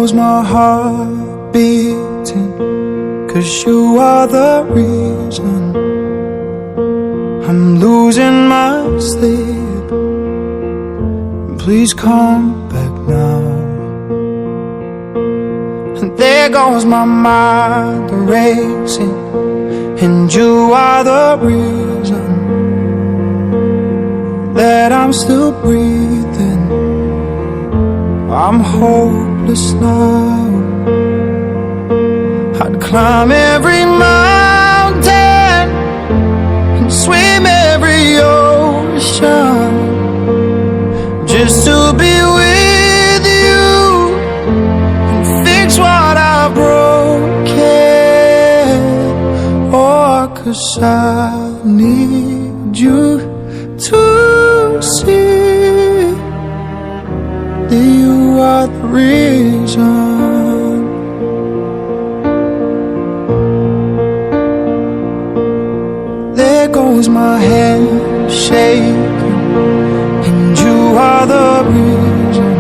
goes my heart beating, 'cause you are the reason I'm losing my sleep. Please come back now. And there goes my mind racing, and you are the reason that I'm still breathing. I'm hopeless now. I'd climb every mountain and swim every ocean just to be with you and fix what I've broken. Oh, 'cause I need you to see that you are the reason. There goes my head shaking, and you are the reason.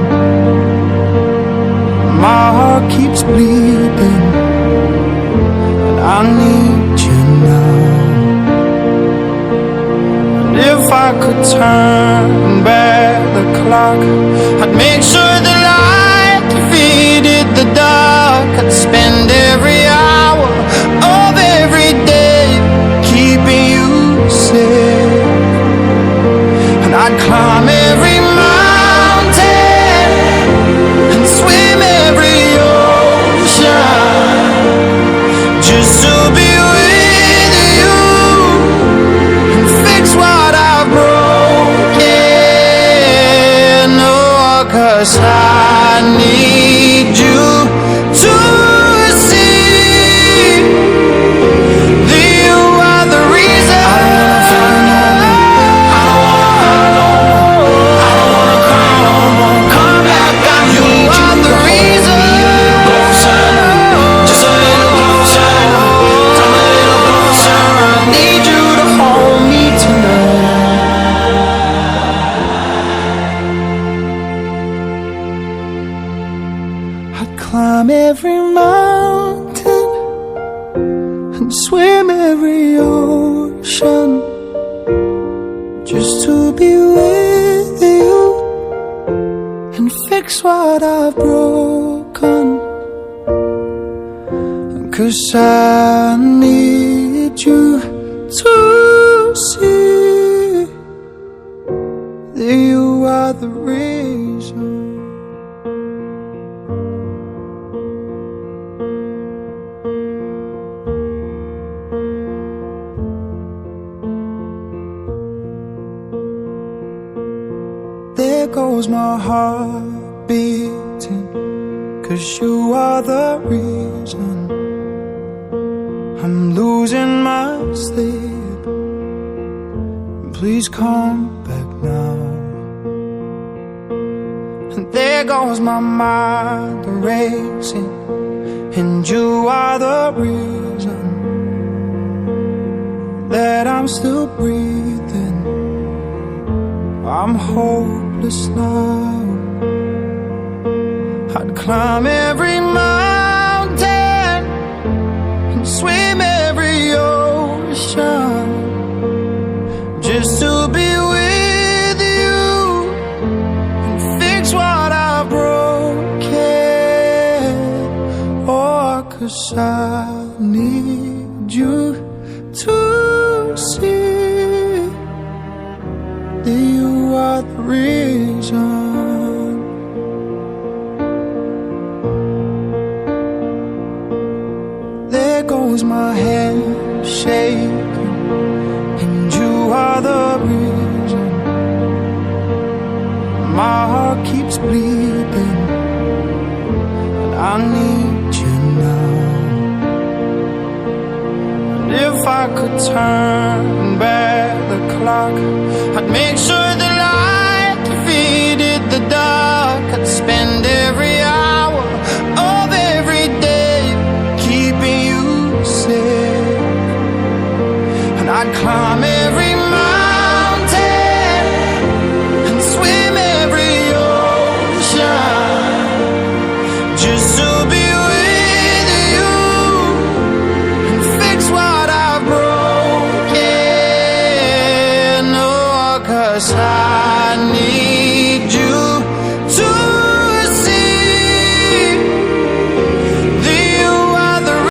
My heart keeps bleeding, and I need you now. And if I could turn back the clock, I'd make sure the light defeated the dark. I'd spend every hour of every day keeping you safe, and I'd climb every mountain and swim every ocean just to be with you and fix what I've broken. Oh, 'cause I need you to see that you are the reason. I don't wanna cry no more. Come back, I need you. Are the reason. Closer, just a little closer. Come a little closer. I need you to hold me tonight. I'd climb every mountain and swim every ocean just to be with you and fix what I've broken. 'Cause I need you to see that you are the reason. There goes my heart beating, 'cause you are the reason I'm losing my sleep. Please come back now. And there goes my mind racing, and you are the reason that I'm still breathing. I'm hopeless now. I'd climb every mountain and swim every ocean just to be with you and fix what I've broken. Oh, 'cause I need you to see that you are the reason. There goes my head shaking, and you are the reason. My heart keeps bleeding, and I need you now. And if I could turn back the clock, I'd make sure the light defeated the dark. I'd spend every hour of every day keeping you safe, and I'd climb every mountain and swim every ocean just 'cause I